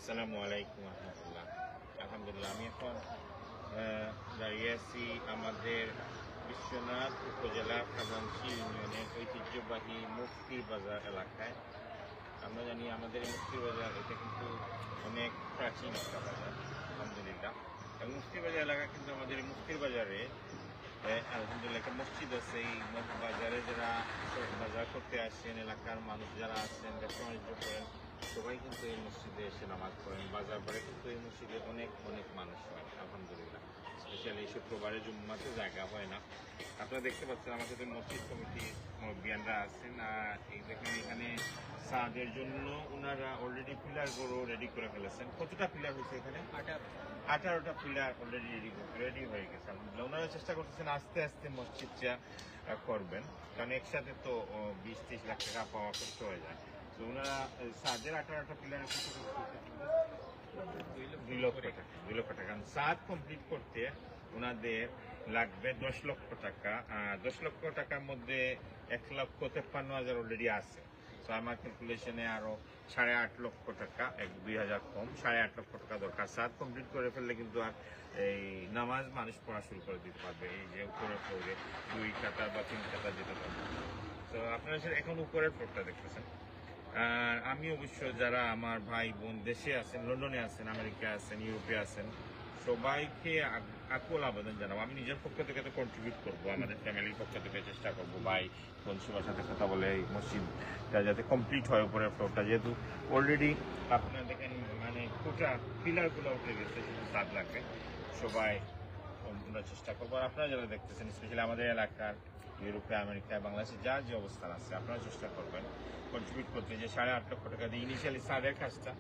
আসসালামু আলাইকুম রহমতুল্লাহ। আলহামদুলিল্লাহ, আমি এখন দাঁড়িয়ে আছি আমাদের বিশ্বনাথ উপজেলা খাজানশী ইউনিয়নের ঐতিহ্যবাহী মুফতির বাজার এলাকায়। আমরা জানি আমাদের এই মুফতির বাজার এটা কিন্তু অনেক প্রাচীন একটা বাজার আলহামদুলিল্লাহ। এবং মুফতির বাজার এলাকা কিন্তু আমাদের এই মুফতির বাজারে আলহামদুলিল্লাহ একটা মসজিদ আছে। এই বাজারে যারা বাজার করতে আসেন, এলাকার মানুষ যারা আছেন, ব্যবসা বাণিজ্য করেন, সবাই কিন্তু এই মসজিদে এসে নামাজ পড়েন। বাজার পরে কিন্তু এই মসজিদে অনেক অনেক মানুষ হয় আলহামদুলিল্লাহ। স্পেশালি শুক্রবারে জুম্মাতে জায়গা হয় না। আপনারা দেখতে পাচ্ছেন আমার সাথে মসজিদ কমিটির মুরব্বিয়ানরা আছেন। এই দেখেন এখানে সাদের জন্য ওনারা অলরেডি পিলারগুলো রেডি করে ফেলেছেন। কতটা পিলার হয়েছে এখানে? 18টা পিলার অলরেডি রেডি হয়ে গেছে আলহামদুলিল্লাহ। ওনারা চেষ্টা করতেছেন আস্তে আস্তে মসজিদটা করবেন, কারণ একসাথে তো 20-30 লাখ টাকা পাওয়া কষ্ট হয়ে যায়। তো ওনারা সাদের 18টা পিলার 2 লক্ষ টাকা। কারণ সাদ কমপ্লিট করতে ওনাদের লাগবে 10 লক্ষ টাকা। 10 লক্ষ টাকার মধ্যে 1,53,000 অলরেডি আছে। তো আমার ক্যালকুলেশনে আরো 8.5 লক্ষ টাকা, 2,000 কম, 8.5 লক্ষ টাকা দরকার। সাদ কমপ্লিট করে ফেললে কিন্তু আর এই নামাজ মানুষ পড়া শুরু করে দিতে পারবে। এই যে উপরের ফ্লোরে 2 কাতার বা 3 কাতার যেতে পারবে। তো আপনারা এখন উপরের ফ্লোরটা দেখতেছেন। আর আমি অবশ্য যারা আমার ভাই বোন দেশে আছেন, লন্ডনে আছেন, আমেরিকা আছেন, ইউরোপে আছেন, সবাইকে আকুল আবেদন জানাবো। আমি নিজের পক্ষ থেকে তো কন্ট্রিবিউট করবো, আমাদের ফ্যামিলির পক্ষ থেকে চেষ্টা করবো ভাই বোন সবার সাথে কথা বলে এই মসজিদটা যাতে কমপ্লিট হয়। উপরের ফ্লোরটা যেহেতু অলরেডি আপনারা দেখেন মানে কোটা পিলারগুলো উঠে গেছে, শুধু ছাদ লাগবে। সবাই আমরা চেষ্টা করবো। আর আপনারা যারা দেখতেছেন, স্পেশালি আমাদের এলাকার ইউরোপে, আমেরিকায়, বাংলাদেশে যার যে অবস্থান আছে, আপনারা চেষ্টা করবেন কন্ট্রিবিউট করতে। যে 8.5 লক্ষ টাকা দিয়ে ইনিশিয়ালি সাদের কাজটা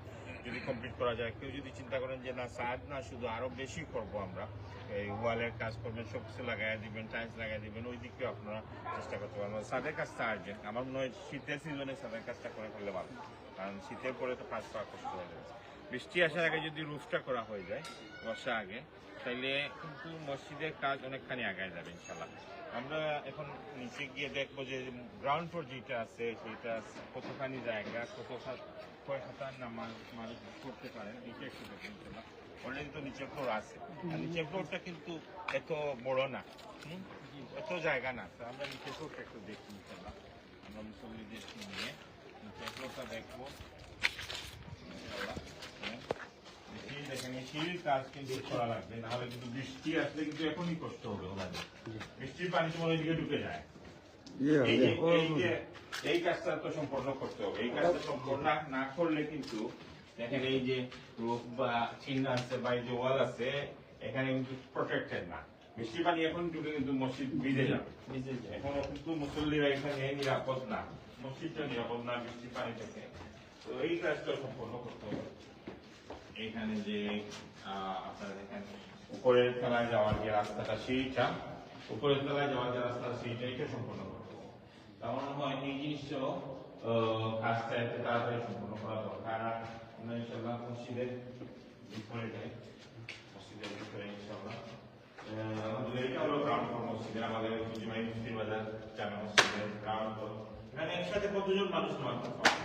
যদি কমপ্লিট করা যায়, কেউ যদি চিন্তা করেন যে না সাদ না শুধু আরও বেশি করব, আমরা এই ওয়ালের কাজ করবেন, সব কিছু লাগাই দিবেন, টাইলস লাগাই দিবেন, ওই দিকেও আপনারা চেষ্টা করতে পারবেন। সাদের কাজটা আর্জেন্ট। আমার মনে হয় শীতের সিজনে সাদের কাজটা করে ফেললে ভালো, কারণ শীতের পরে তো কাজ করা কষ্ট হয়ে যাচ্ছে। বৃষ্টি আসার আগে যদি রুফটা করা হয়ে যায় বর্ষা আগে, তাইলে কিন্তু মসজিদের কাজ অনেকখানি আগায় যাবে ইনশাল্লাহ। আমরা এখন নিচে গিয়ে দেখবো যে গ্রাউন্ড ফ্লোর যেটা আছে সেটা কতখানি জায়গা, কয় হাতার নামাজ মানুষ করতে পারেন, এটা একটু দেখুন ইনশাল্লাহ। অলরেডি তো নিচের ফ্লোর আছে, আর নিচের ফ্লোরটা কিন্তু এত বড় না, এত জায়গা না। তো আমরা নিচের ফ্লোরটা একটু দেখি ইনশাল্লাহ। আমরা মুসল্লিদের নিয়ে নিচের ফ্লোরটা দেখবো ইনশাল্লাহ। দেখেন সিঁড়ির কাজ কিন্তু করা লাগবে, নাহলে কিন্তু বৃষ্টি আসলে কিন্তু এখনই কষ্ট হবে ওনাদের। বৃষ্টির পানি তোমার ওইদিকে ঢুকে যায়। এই কাজটা তো সম্পন্ন করতে হবে। এই কাজটা সম্পন্ন না করলে কিন্তু দেখেন এই যে রূপ বা চিহ্ন আছে বা এই যে ওয়াল আছে, এখানে কিন্তু প্রোটেক্টেড না। বৃষ্টির পানি এখন ঢুকে কিন্তু মসজিদ ভিজে যাবে। এখন কিন্তু মুসল্লিরা এখানে নিরাপদ না, মসজিদটা নিরাপদ না বৃষ্টির পানি থেকে। তো এই কাজটা সম্পন্ন করতে হবে। এইখানে যে আপনারা দেখেন উপরের তলায় যাওয়ার যে রাস্তাটা, সিঁড়িটা, উপরের তলায় যাওয়ার যে রাস্তাটা, সিঁড়িটা এটা সম্পন্ন করতে হবে। আমার মনে হয় এই জিনিসটাও কাজটা একটু তাড়াতাড়ি সম্পন্ন করা দরকার। আর আমরা ইনশাল্লাহ মসজিদের ভিতরে যাই, মসজিদের ভিতরে ইনশাল্লাহ এটা হলো গ্রাউন্ড ফ্লোর মসজিদের, আমাদের ঐতিহ্যবাহী মুফতির বাজার জামে মসজিদের গ্রাউন্ড ফ্লোর। এখানে একসাথে কতজন মানুষ নামাজ পড়তে পারে?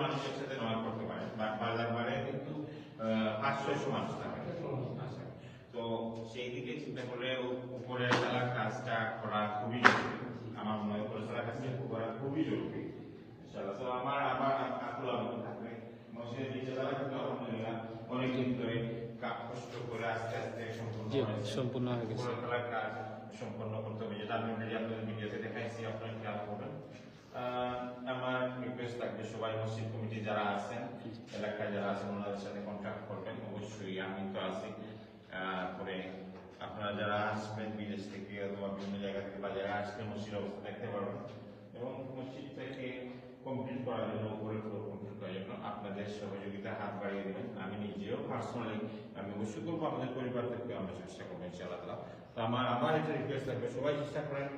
মানুষ একসাথে নামাজ পড়তে পারে। বাজার বারে কিন্তু 500-600 মানুষ থাকে। তো সেই দিকে চিন্তা করলে উপরের তলার কাজটা করা খুবই জরুরি। আমার মনে হয় উপরের তলার কাজটা করা খুবই জরুরি। তো আমার আকুল আবেদন থাকবে মসজিদের নিচে তলা কিন্তু আলহামদুলিল্লাহ অনেকদিন ধরে কষ্ট করে আস্তে আস্তে সম্পূর্ণ হয়ে গেছে। উপরের তলার কাজ সম্পন্ন করতে হবে, যেটা আমি অলরেডি আপনাদের ভিডিওতে দেখাইছি, আপনারা খেয়াল করবেন। আমার রিকোয়েস্ট থাকবে সবাই মসজিদ কমিটি যারা আছেন, এলাকায় যারা আছেন, ওনাদের সাথে কন্ট্যাক্ট করবেন। অবশ্যই আমি তো আছি। পরে আপনারা যারা আসবেন বিদেশ থেকে অথবা বিভিন্ন জায়গা থেকে বা যারা আসলে মসজিদের অবস্থা দেখতে পারবেন, এবং মসজিদ থেকে কমপ্লিট করার জন্য, উপরে ফ্লোর কমপ্লিট করার জন্য আপনাদের সহযোগিতা হাত বাড়িয়ে দেবেন। আমি নিজেও পার্সোনালি আমি অবশ্যই করবো, আমাদের পরিবার থেকে আমরা চেষ্টা করবো ইনশাআল্লাহ। তো আমার একটা রিকোয়েস্ট থাকবে, সবাই চেষ্টা করেন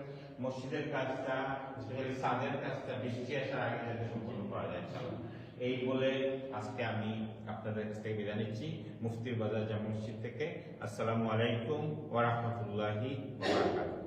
মসজিদের কাজটা, স্পেশালি ছাদের কাজটা বৃষ্টি আসার আগে যাতে সম্পূর্ণ করা যায় ইনশাআল্লাহ। এই বলে আজকে আমি আপনাদের কাছ থেকে বিদায় নিচ্ছি মুফতির বাজার জামে মসজিদ থেকে। আসসালামু আলাইকুম ওয়া রাহমাতুল্লাহি ওয়া বারাকাতুহু।